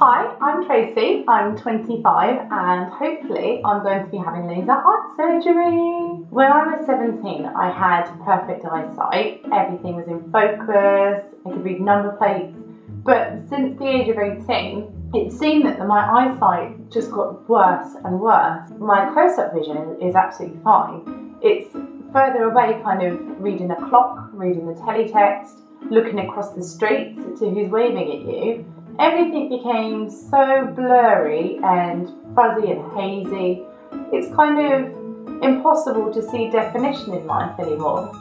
Hi, I'm Tracy, I'm 25 and hopefully I'm going to be having laser eye surgery. When I was 17 I had perfect eyesight, everything was in focus, I could read number plates, but since the age of 18 it seemed that my eyesight just got worse and worse. My close-up vision is absolutely fine. It's further away, kind of reading a clock, reading the teletext, looking across the street to who's waving at you. Everything became so blurry and fuzzy and hazy. It's kind of impossible to see definition in life anymore.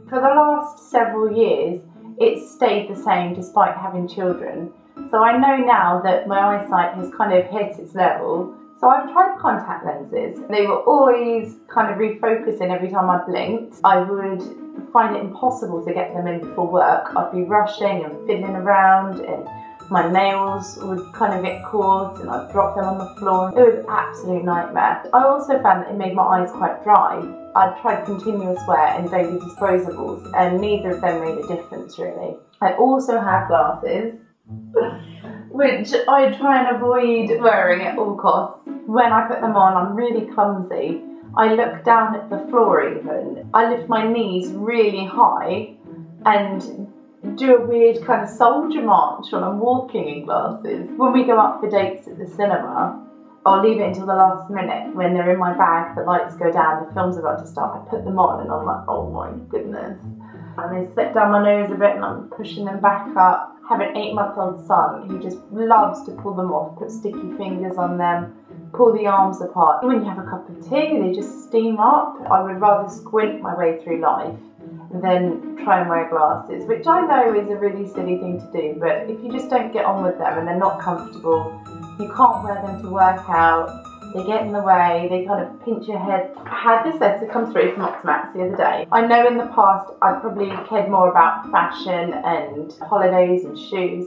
For the last several years, it's stayed the same despite having children. So I know now that my eyesight has kind of hit its level. So I've tried contact lenses. They were always kind of refocusing every time I blinked. I would find it impossible to get them in before work. I'd be rushing and fiddling around and my nails would kind of get caught and I'd drop them on the floor. It was an absolute nightmare. I also found that it made my eyes quite dry. I'd tried continuous wear and daily disposables and neither of them made a difference really. I also have glasses which I try and avoid wearing at all costs. When I put them on, I'm really clumsy. I look down at the floor even. I lift my knees really high and do a weird kind of soldier march when I'm walking in glasses. When we go out for dates at the cinema, I'll leave it until the last minute. When they're in my bag, the lights go down, the film's about to start, I put them on and I'm like, oh my goodness. And they slip down my nose a bit and I'm pushing them back up. I have an 8-month-old son who just loves to pull them off, put sticky fingers on them, pull the arms apart. When you have a cup of tea, they just steam up. I would rather squint my way through life than try and wear glasses, which I know is a really silly thing to do, but if you just don't get on with them and they're not comfortable, you can't wear them to work out, they get in the way, they kind of pinch your head. I had this letter come through from Optimax the other day. I know in the past I probably cared more about fashion and holidays and shoes,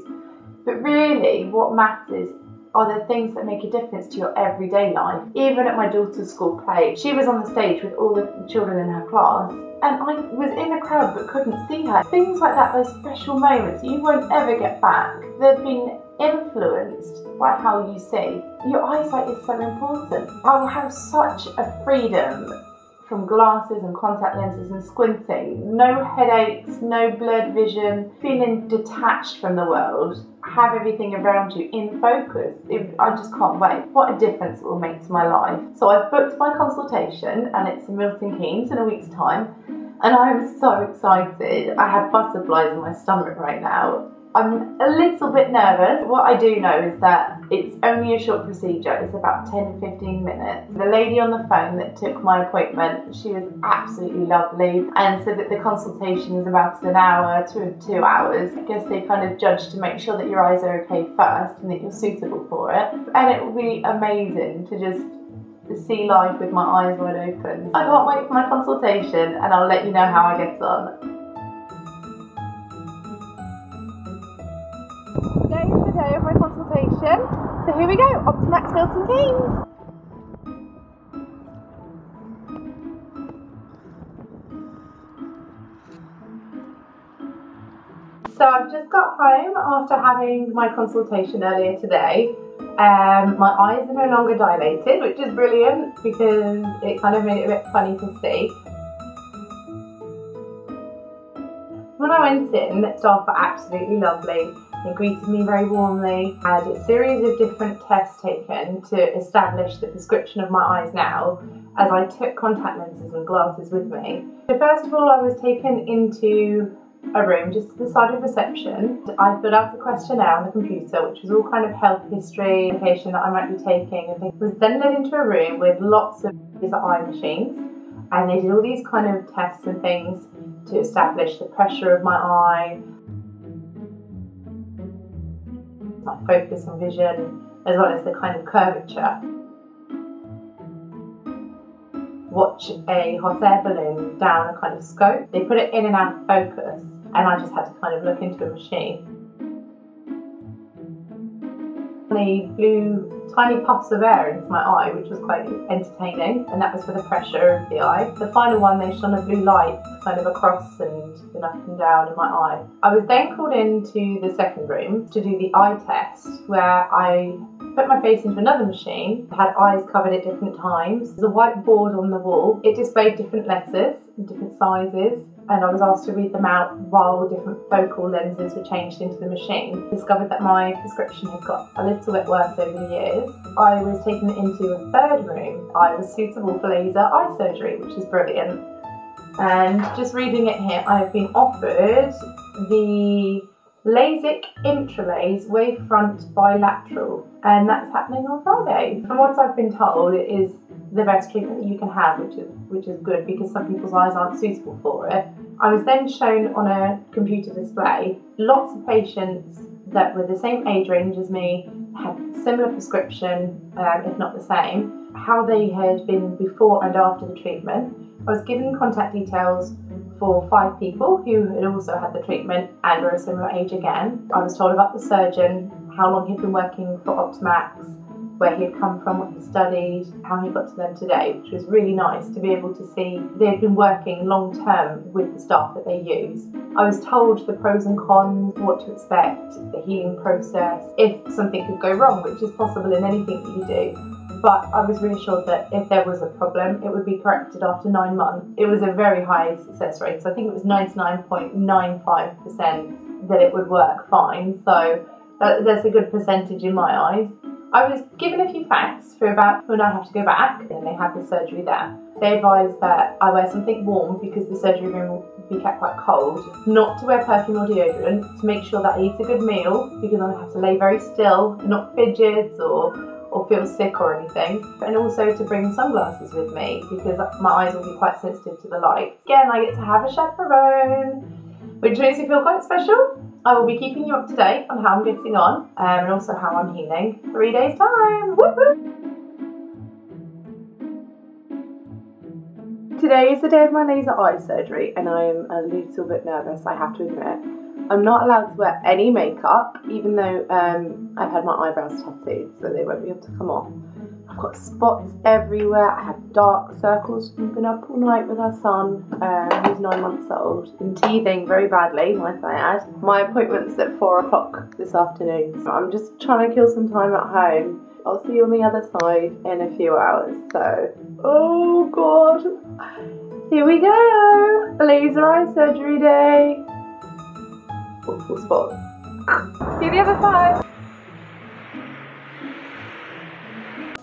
but really what matters are the things that make a difference to your everyday life. Even at my daughter's school play, she was on the stage with all the children in her class and I was in the crowd but couldn't see her. Things like that, those special moments you won't ever get back. They've been influenced by how you see. Your eyesight is so important. I will have such a freedom from glasses and contact lenses and squinting. No headaches, no blurred vision, feeling detached from the world. Have everything around you in focus. I just can't wait. What a difference it will make to my life. So I've booked my consultation and it's in Milton Keynes in a week's time and I am so excited. I have butterflies in my stomach right now. I'm a little bit nervous. What I do know is that it's only a short procedure. It's about 10 to 15 minutes. The lady on the phone that took my appointment, she was absolutely lovely and said that the consultation is about an hour to 2 hours. I guess they kind of judge to make sure that your eyes are okay first and that you're suitable for it. And it will be amazing to just see life with my eyes wide open. I can't wait for my consultation and I'll let you know how I get on. Today is the day of my consultation, so here we go, Optimax Milton Keynes. So I've just got home after having my consultation earlier today. My eyes are no longer dilated, which is brilliant because it kind of made it a bit funny to see. When I went in, the staff were absolutely lovely. They greeted me very warmly. I had a series of different tests taken to establish the prescription of my eyes now, as I took contact lenses and glasses with me. So first of all, I was taken into a room just to the side of reception. I filled out a questionnaire on the computer, which was all kind of health history, medication that I might be taking, and was then led into a room with lots of laser eye machines, and they did all these kind of tests and things to establish the pressure of my eye, my focus and vision, as well as the kind of curvature. Watch a hot air balloon down a kind of scope. They put it in and out of focus, and I just had to kind of look into a machine. me blew tiny puffs of air into my eye, which was quite entertaining, and that was for the pressure of the eye. The final one, they shone a blue light kind of across and up and down in my eye. I was then called into the second room to do the eye test, where I put my face into another machine, had eyes covered at different times. There's a white board on the wall. It displayed different letters, different sizes, and I was asked to read them out while different focal lenses were changed into the machine. Discovered that my prescription had got a little bit worse over the years. I was taken into a third room. I was suitable for laser eye surgery, which is brilliant. And just reading it here, I have been offered the Lasik Intralaser Wavefront Bilateral, and that's happening on Friday. From what I've been told, it is the best treatment that you can have, which is good because some people's eyes aren't suitable for it. I was then shown on a computer display lots of patients that were the same age range as me, had similar prescription, if not the same, how they had been before and after the treatment. I was given contact details for 5 people who had also had the treatment and were a similar age again. I was told about the surgeon, how long he'd been working for Optimax, where he had come from, what he studied, how he got to them today, which was really nice to be able to see they had been working long term with the staff that they use. I was told the pros and cons, what to expect, the healing process, if something could go wrong, which is possible in anything that you do. But I was reassured that if there was a problem, it would be corrected after 9 months. It was a very high success rate, so I think it was 99.95% that it would work fine, so that's a good percentage in my eyes. I was given a few facts for about when I have to go back, and they have the surgery there. They advised that I wear something warm because the surgery room will be kept quite cold, not to wear perfume or deodorant, to make sure that I eat a good meal because I have to lay very still, not fidget or feel sick or anything, and also to bring sunglasses with me because my eyes will be quite sensitive to the light. Again, I get to have a chaperone, which makes me feel quite special. I will be keeping you up to date on how I'm getting on and also how I'm healing. 3 days time! Woo-hoo! Today is the day of my laser eye surgery and I am a little bit nervous, I have to admit. I'm not allowed to wear any makeup, even though I've had my eyebrows tattooed, so they won't be able to come off. I've got spots everywhere. I have dark circles. We've been up all night with our son, who's 9 months old, and teething very badly, might I add. My appointment's at 4 o'clock this afternoon, so I'm just trying to kill some time at home. I'll see you on the other side in a few hours, so... Oh God! Here we go! Laser eye surgery day! Awful spots. See the other side.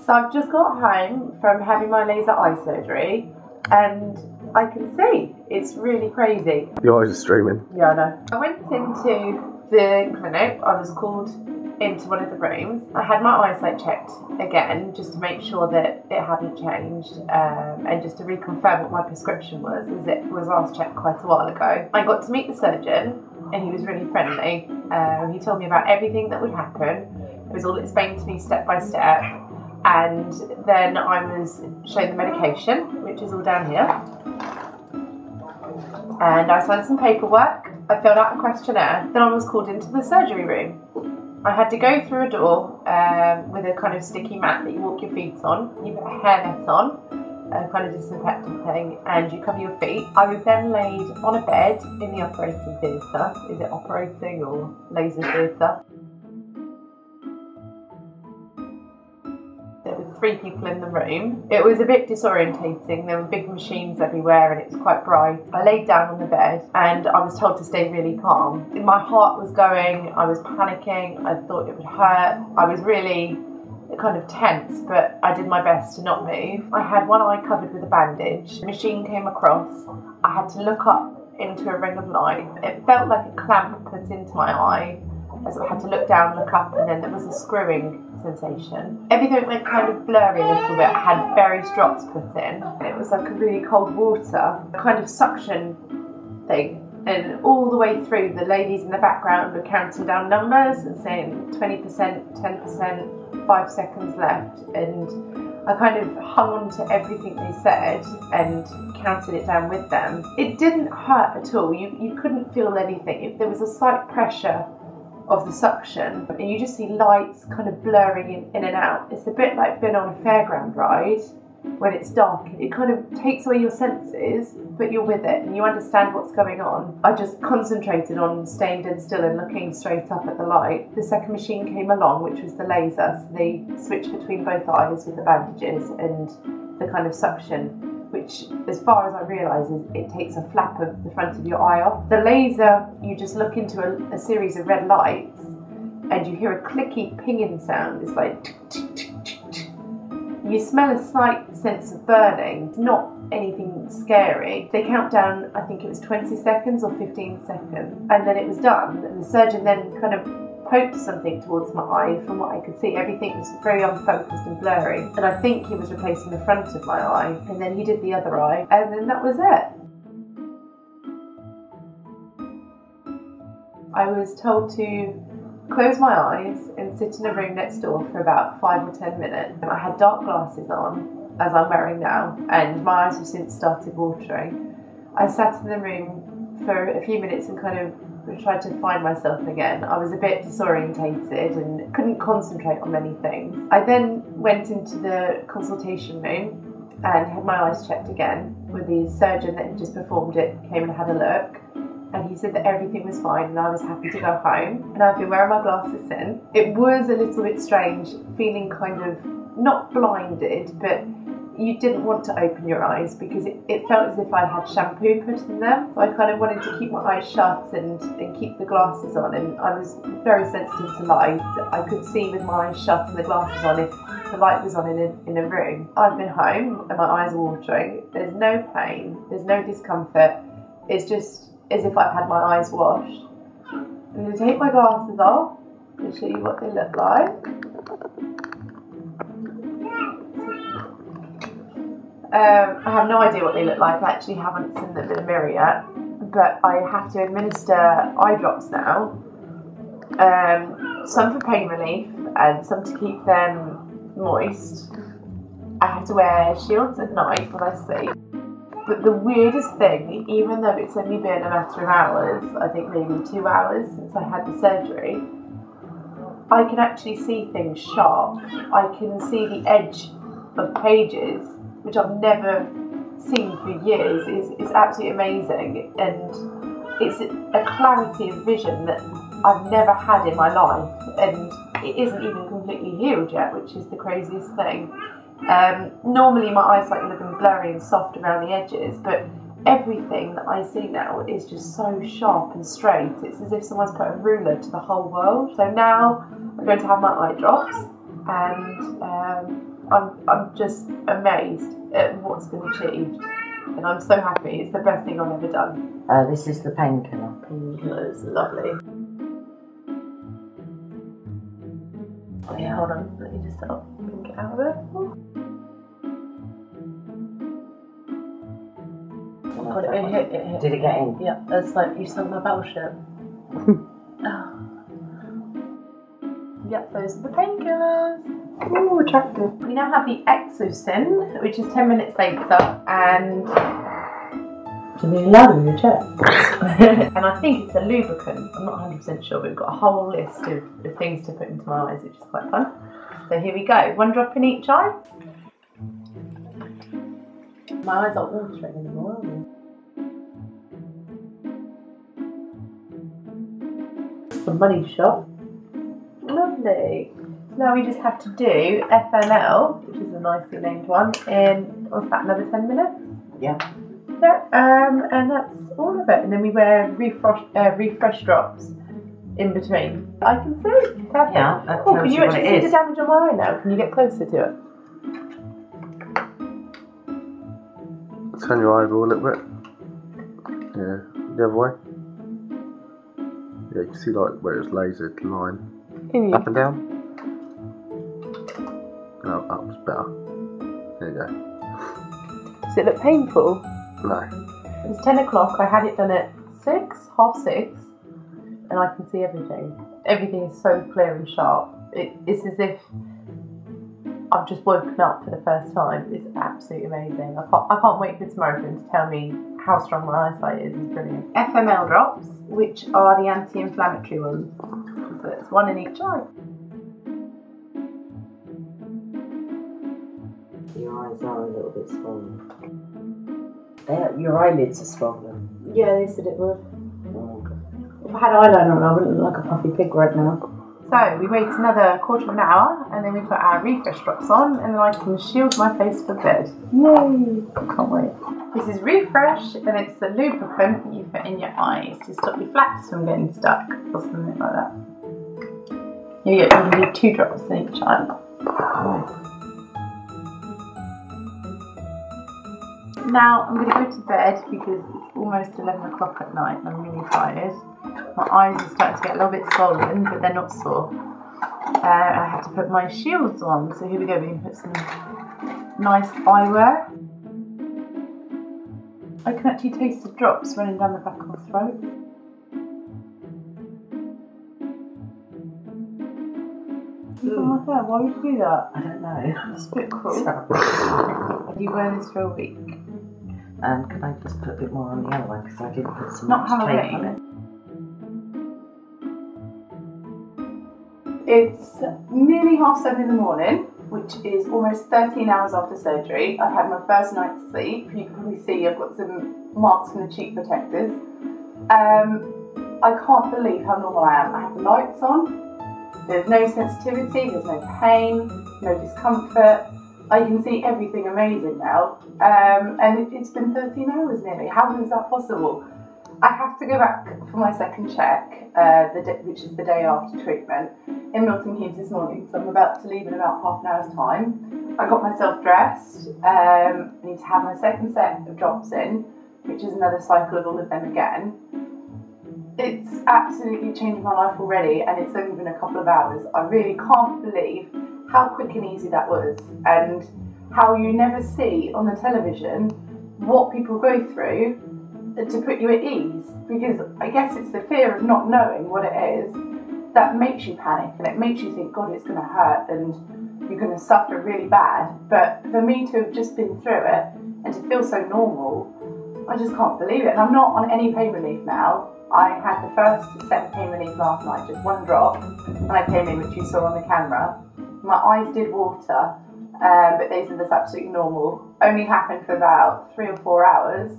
So I've just got home from having my laser eye surgery and I can see. It's really crazy. Your eyes are streaming. Yeah, I know. I went into the clinic. I was called into one of the rooms. I had my eyesight checked again just to make sure that it hadn't changed and just to reconfirm what my prescription was, as it was last checked quite a while ago. I got to meet the surgeon and he was really friendly. He told me about everything that would happen. It was all explained to me step by step, and then I was shown the medication, which is all down here, and I signed some paperwork. I filled out a questionnaire. Then I was called into the surgery room. I had to go through a door with a kind of sticky mat that you walk your feet on. You put a hairnet on, a kind of disinfectant thing, and you cover your feet. I was then laid on a bed in the operating theatre. Is it operating or laser theatre? There were 3 people in the room. It was a bit disorientating. There were big machines everywhere and it was quite bright. I laid down on the bed and I was told to stay really calm. My heart was going, I was panicking, I thought it would hurt. I was really kind of tense, but I did my best to not move. I had one eye covered with a bandage. The machine came across. I had to look up into a ring of light. It felt like a clamp put into my eye, as I had to look down, look up, and then there was a screwing sensation. Everything went kind of blurry a little bit. I had various drops put in. It was like a really cold water, kind of suction thing. And all the way through, the ladies in the background were counting down numbers and saying 20%, 10%, 5 seconds left. And I kind of hung on to everything they said and counted it down with them. It didn't hurt at all. You couldn't feel anything. There was a slight pressure of the suction, and you just see lights kind of blurring in and out. It's a bit like being on a fairground ride when it's dark. It kind of takes away your senses, but you're with it and you understand what's going on. I just concentrated on staying dead still and looking straight up at the light. The second machine came along, which was the laser, so they switched between both eyes with the bandages and the kind of suction, which, as far as I realise, it takes a flap of the front of your eye off. The laser, you just look into a series of red lights and you hear a clicky pinging sound. It's like tick, tick, tick, tick, tick. You smell a slight sense of burning. It's not anything scary. They count down, I think it was 20 seconds or 15 seconds, and then it was done. And the surgeon then kind of poked something towards my eye. From what I could see, everything was very unfocused and blurry, and I think he was replacing the front of my eye, and then he did the other eye, and then that was it. I was told to close my eyes and sit in a room next door for about 5 or 10 minutes. I had dark glasses on, as I'm wearing now, and my eyes have since started watering. I sat in the room for a few minutes and kind of tried to find myself again. I was a bit disorientated and couldn't concentrate on many things. I then went into the consultation room and had my eyes checked again with the surgeon that had just performed it, came and had a look. And he said that everything was fine and I was happy to go home. And I've been wearing my glasses since. It was a little bit strange, feeling kind of not blinded, but you didn't want to open your eyes because it felt as if I had shampoo put in them. So I kind of wanted to keep my eyes shut and keep the glasses on. And I was very sensitive to light. I could see with my eyes shut and the glasses on if the light was on in a room. I've been home and my eyes are watering. There's no pain, there's no discomfort. It's just as if I've had my eyes washed. I'm going to take my glasses off and show you what they look like. I have no idea what they look like. I actually haven't seen them in the mirror yet, but I have to administer eye drops now. Some for pain relief and some to keep them moist. I have to wear shields at night when I sleep. But the weirdest thing, even though it's only been a matter of hours, I think maybe 2 hours since I had the surgery, I can actually see things sharp. I can see the edge of pages, which I've never seen for years. Is absolutely amazing, and it's a clarity of vision that I've never had in my life, and it isn't even completely healed yet, which is the craziest thing. Normally my eyesight would have been blurry and soft around the edges, but everything that I see now is just so sharp and straight. It's as if someone's put a ruler to the whole world. So now I'm going to have my eye drops, and I'm just amazed at what's been achieved, and I'm so happy. It's the best thing I've ever done. This is the painkiller. It's lovely. Okay, hold on. Let me just get out of it. It hit. Did it get in? Yeah, it's like you sunk my battleship. Yeah, those are the painkillers. Ooh, attractive. We now have the Exosin, which is 10 minutes later, and to be louder in your chest. And I think it's a lubricant. I'm not 100% sure, but we've got a whole list of things to put into my eyes, which is quite fun. So here we go. 1 drop in each eye. My eyes aren't watering anymore, are they? Some money shot. Lovely. Now we just have to do FML, which is a nicely named one, in, what's that, another 10 minutes? Yeah. Yeah, and that's all of it. And then we wear refresh drops in between. I can see. Perfect. Yeah, that oh, tells can you you what actually it see is. the damage on my eye now? Can you get closer to it? Turn your eye over a little bit. Yeah, the other way. Yeah, you can see like where it's lasered line. Up and down. No, up's better. There you go. Does it look painful? No. It's 10 o'clock. I had it done at 6, half 6, and I can see everything. Everything is so clear and sharp. It's as if I've just woken up for the first time. It's absolutely amazing. I can't wait for tomorrow for him to tell me how strong my eyesight is. It's brilliant. FML drops, which are the anti-inflammatory ones. so it's one in each eye. Your eyes are a little bit swollen. Your eyelids are swollen. Yeah, they said it would. If I had eyeliner on, I wouldn't look like a puffy pig right now. So we wait another quarter of an hour, and then we put our refresh drops on, and then I can shield my face for bed. Yay! Can't wait. This is refresh, and it's the lubricant you put in your eyes to stop your flaps from getting stuck, or something like that. You can do 2 drops in each eye. Now I'm going to go to bed because it's almost 11 o'clock at night and I'm really tired. My eyes are starting to get a little bit swollen, but they're not sore. I have to put my shields on, so here we go, we can put some nice eyewear. I can actually taste the drops running down the back of my throat. Oh, why would you do that? I don't know. It's a bit cruel. You wear this for a week. Can I just put a bit more on the other one because I didn't put some Not tape on it. It's nearly 7:30 in the morning, which is almost 13 hours after surgery. I've had my first night's sleep. You can probably see I've got some marks from the cheek protectors. I can't believe how normal I am. I have the lights on. There's no sensitivity, there's no pain, no discomfort. I can see everything amazing now. And it's been 13 hours nearly. How is that possible? I have to go back for my second check, which is the day after treatment, in Milton Keynes this morning. So I'm about to leave in about half an hour's time. I got myself dressed. I need to have my second set of drops in, which is another cycle of all of them again. It's absolutely changed my life already, and it's only been a couple of hours. I really can't believe how quick and easy that was, and how you never see on the television what people go through to put you at ease, because I guess it's the fear of not knowing what it is that makes you panic, and it makes you think, God, it's going to hurt and you're going to suffer really bad. But for me to have just been through it and to feel so normal, I just can't believe it. And I'm not on any pain relief now. I had the first set of pain relief last night, just 1 drop, when I came in, which you saw on the camera. My eyes did water, but they said that's absolutely normal. Only happened for about 3 or 4 hours,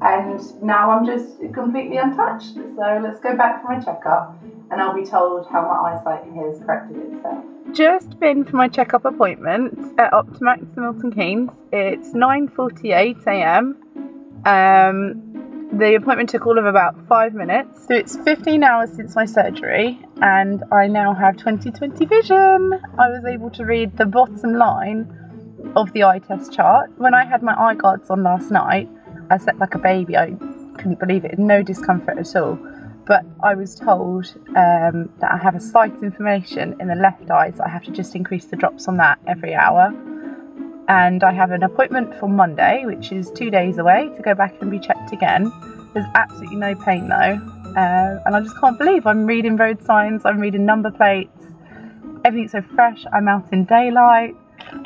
and now I'm just completely untouched. So let's go back for my checkup, and I'll be told how my eyesight has corrected itself. Just been for my checkup appointment at Optimax Milton Keynes. It's 9:48 a.m. The appointment took all of about 5 minutes. So it's 15 hours since my surgery, and I now have 20/20 vision. I was able to read the bottom line of the eye test chart. When I had my eye guards on last night, I slept like a baby. I couldn't believe it, no discomfort at all. But I was told that I have a sight information in the left eye, so I have to just increase the drops on that every hour. And I have an appointment for Monday, which is 2 days away, to go back and be checked again. There's absolutely no pain though, and I just can't believe I'm reading road signs, I'm reading number plates, everything's so fresh. I'm out in daylight,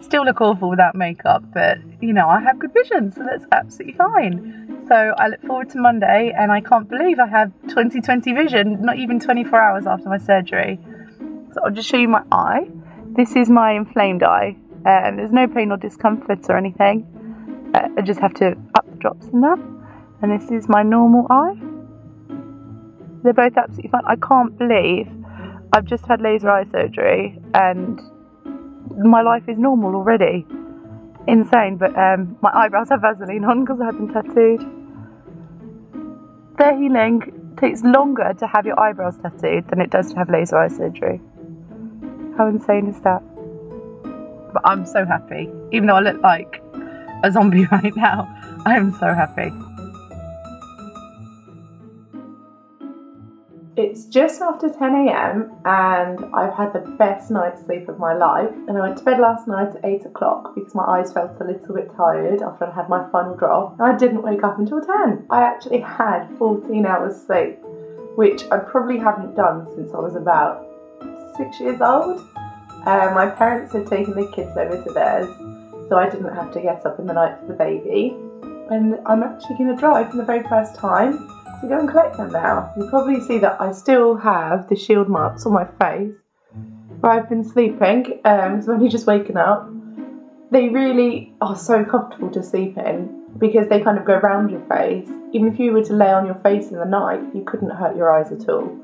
still look awful without makeup, but you know, I have good vision, so that's absolutely fine. So I look forward to Monday, and I can't believe I have 20/20 vision, not even 24 hours after my surgery. So I'll just show you my eye. This is my inflamed eye. There's no pain or discomfort or anything. I just have to up the drops in that. And this is my normal eye. They're both absolutely fine. I can't believe I've just had laser eye surgery and my life is normal already. Insane, but my eyebrows have Vaseline on because I had them tattooed. They're healing. It takes longer to have your eyebrows tattooed than it does to have laser eye surgery. How insane is that? But I'm so happy. Even though I look like a zombie right now, I am so happy. It's just after 10 a.m. and I've had the best night's sleep of my life, and I went to bed last night at 8 o'clock because my eyes felt a little bit tired after I had my final drop, and I didn't wake up until 10. I actually had 14 hours sleep, which I probably haven't done since I was about 6 years old. My parents had taken the kids over to theirs, so I didn't have to get up in the night for the baby. And I'm actually going to drive for the very first time to to go and collect them now. You probably see that I still have the shield marks on my face where I've been sleeping, so I've only just waken up. They really are so comfortable to sleep in because they kind of go around your face. Even if you were to lay on your face in the night, you couldn't hurt your eyes at all.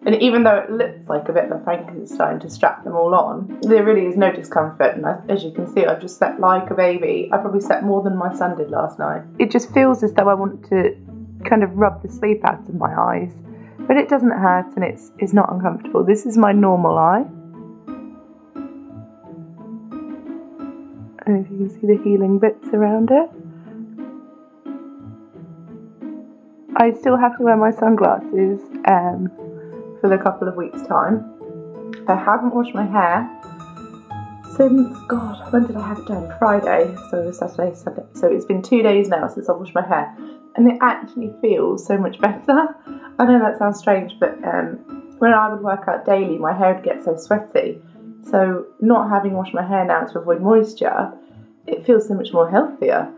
And even though it looks like a bit of a Frankenstein to strap them all on, there really is no discomfort. And as you can see, I've just slept like a baby. I probably slept more than my son did last night. It just feels as though I want to kind of rub the sleep out of my eyes, but it doesn't hurt and it's not uncomfortable. This is my normal eye. I don't know if you can see the healing bits around it. I still have to wear my sunglasses for the couple of weeks' time. I haven't washed my hair since, God, when did I have it done? Friday, so Saturday, Sunday. So it's been 2 days now since I washed my hair, and it actually feels so much better. I know that sounds strange, but when I would work out daily, my hair would get so sweaty. So not having washed my hair now to avoid moisture, it feels so much more healthier.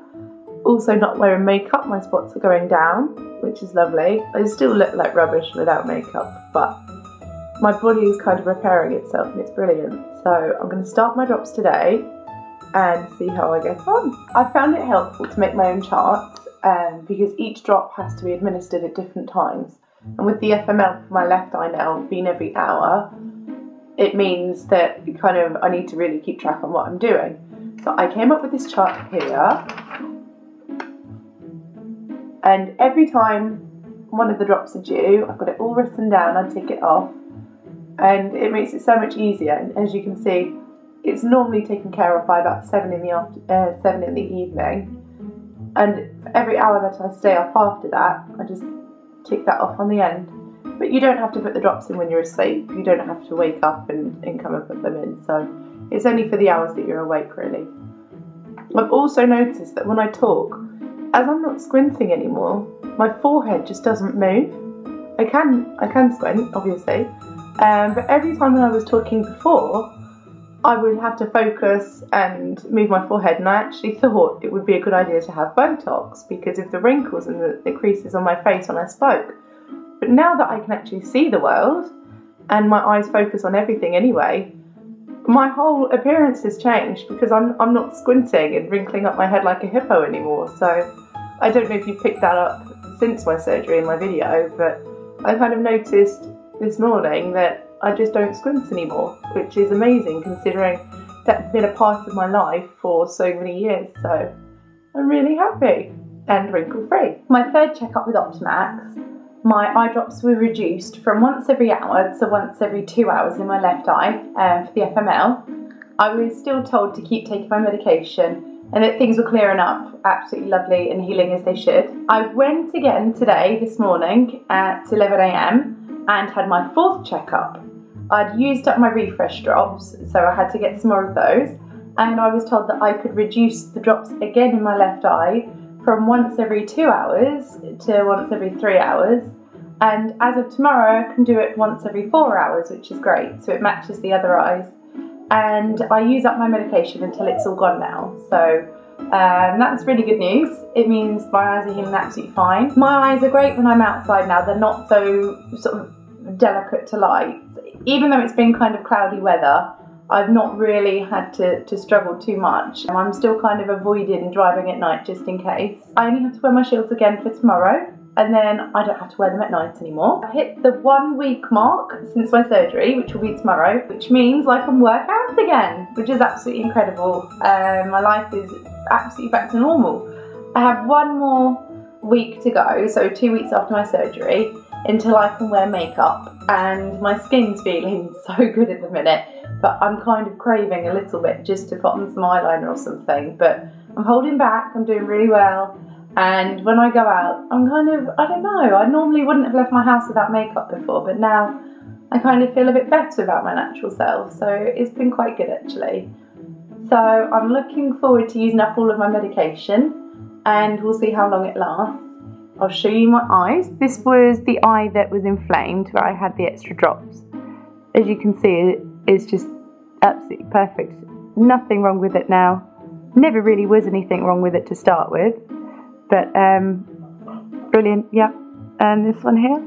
Also not wearing makeup, my spots are going down, which is lovely. I still look like rubbish without makeup, but my body is kind of repairing itself and it's brilliant. So I'm going to start my drops today and see how I get on. I found it helpful to make my own charts because each drop has to be administered at different times. And with the FML for my left eye now being every hour, it means that I need to really keep track on what I'm doing. So I came up with this chart here. And every time one of the drops are due, I've got it all written down, I tick it off, and it makes it so much easier. And as you can see, it's normally taken care of by about 7 in the evening, and for every hour that I stay up after that, I just tick that off on the end. But you don't have to put the drops in when you're asleep. You don't have to wake up and come and put them in. So it's only for the hours that you're awake, really. I've also noticed that when I talk, as I'm not squinting anymore, my forehead just doesn't move. I can squint, obviously, but every time when I was talking before, I would have to focus and move my forehead, and I actually thought it would be a good idea to have Botox because of the wrinkles and the creases on my face when I spoke. But now that I can actually see the world, and my eyes focus on everything anyway, my whole appearance has changed because I'm not squinting and wrinkling up my head like a hippo anymore. So I don't know if you picked that up since my surgery in my video, but I kind of noticed this morning that I just don't squint anymore, which is amazing considering that's been a part of my life for so many years. So I'm really happy and wrinkle free. My third checkup with Optimax, my eye drops were reduced from once every hour to once every 2 hours in my left eye for the FML. I was still told to keep taking my medication and that things were clearing up absolutely lovely and healing as they should. I went again today, this morning at 11 AM and had my 4th checkup. I'd used up my refresh drops, so I had to get some more of those, and I was told that I could reduce the drops again in my left eye from once every 2 hours to once every 3 hours, and as of tomorrow I can do it once every 4 hours, which is great, so it matches the other eyes. And I use up my medication until it's all gone now, so that's really good news. It means my eyes are healing absolutely fine. My eyes are great when I'm outside now. They're not so sort of delicate to light. Even though it's been kind of cloudy weather, I've not really had to struggle too much. I'm still kind of avoiding driving at night just in case. I only have to wear my shields again for tomorrow, and then I don't have to wear them at night anymore. I hit the 1 week mark since my surgery, which will be tomorrow, which means I can work out again, which is absolutely incredible. My life is absolutely back to normal. I have 1 more week to go, so 2 weeks after my surgery, until I can wear makeup, and my skin's feeling so good at the minute, but I'm kind of craving a little bit just to put on some eyeliner or something, but I'm holding back, I'm doing really well. And when I go out, I'm kind of, I don't know, I normally wouldn't have left my house without makeup before, but now I kind of feel a bit better about my natural self, so it's been quite good actually. So I'm looking forward to using up all of my medication, and we'll see how long it lasts. I'll show you my eyes. This was the eye that was inflamed where I had the extra drops. As you can see, it's just absolutely perfect. Nothing wrong with it now. Never really was anything wrong with it to start with. But brilliant, yeah. and this one here.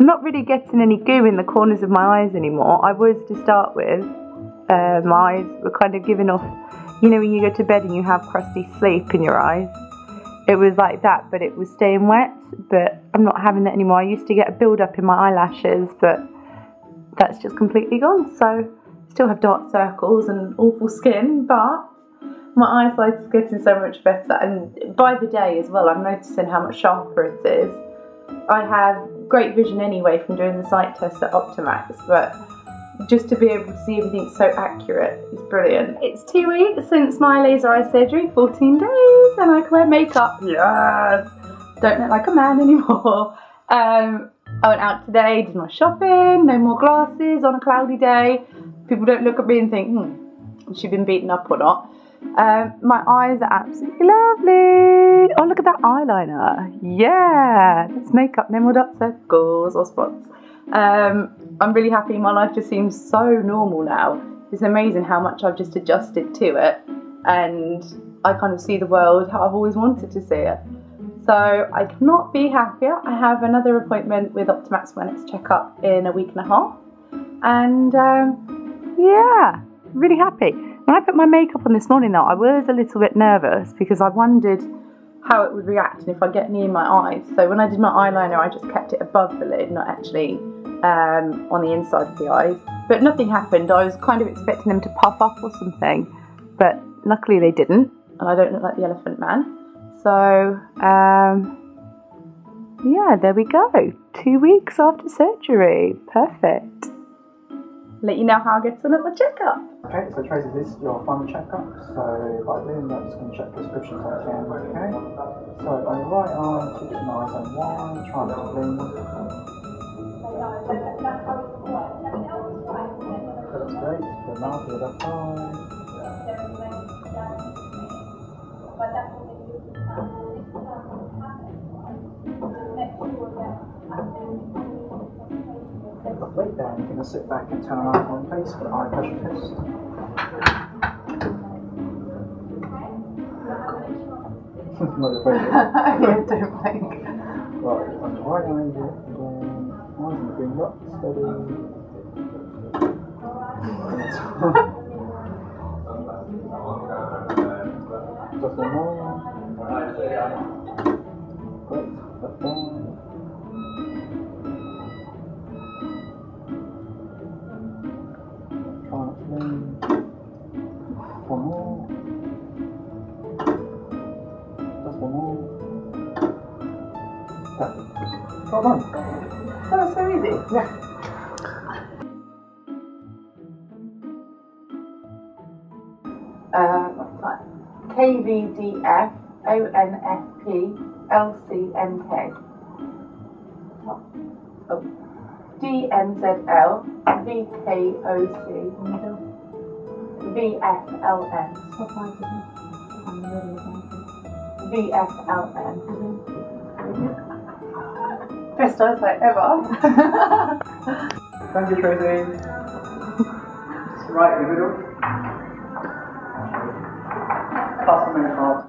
I'm not really getting any goo in the corners of my eyes anymore. I was to start with. My eyes were kind of giving off, you know when you go to bed and you have crusty sleep in your eyes? It was like that, but it was staying wet, but I'm not having that anymore. I used to get a build-up in my eyelashes, but that's just completely gone. So still have dark circles and awful skin, but my eyesight's getting so much better, and by the day as well, I'm noticing how much sharper it is. I have great vision anyway from doing the sight test at Optimax, but just to be able to see everything so accurate is brilliant. It's 2 weeks since my laser eye surgery, 14 days, and I can wear makeup. Yes! Don't look like a man anymore. I went out today, did my shopping, no more glasses on a cloudy day. People don't look at me and think, has she been beaten up or not? My eyes are absolutely lovely. Oh, look at that eyeliner. Yeah, that's makeup, no more dark circles or spots. I'm really happy. My life just seems so normal now. It's amazing how much I've just adjusted to it, and I kind of see the world how I've always wanted to see it. So I cannot be happier. I have another appointment with Optimax for my next checkup in a week and a half, and yeah, really happy. When I put my makeup on this morning though, I was a little bit nervous because I wondered how it would react and if I get any in my eyes. So when I did my eyeliner, I just kept it above the lid, not actually on the inside of the eyes. But nothing happened. I was kind of expecting them to puff up or something, but luckily they didn't, and I don't look like the Elephant Man. So yeah, there we go. 2 weeks after surgery. Perfect. Let you know how I get on at the checkup. Okay, so Tracy, this is your final checkup. So by doing that, just going to check prescriptions on 10, okay? So on your right eye, keep your eyes on one, try not to blink. That's great, good now to the left eye. Lovely, then you're going to sit back and turn around one place for the eye pressure test. Not afraid. Yeah, don't blink. Right, on the right eye, again, eyes on the green dot, steady. Just one more. Great, left eye. One more. Just one more. Perfect. Well done. That was so easy. Yeah. Right. KVDF ONFP LCNK. Oh. DNZL VKOC VFLN. VFLN. Best eyesight ever. Thank you, Tracy. Just right in the middle. Pass the minute card.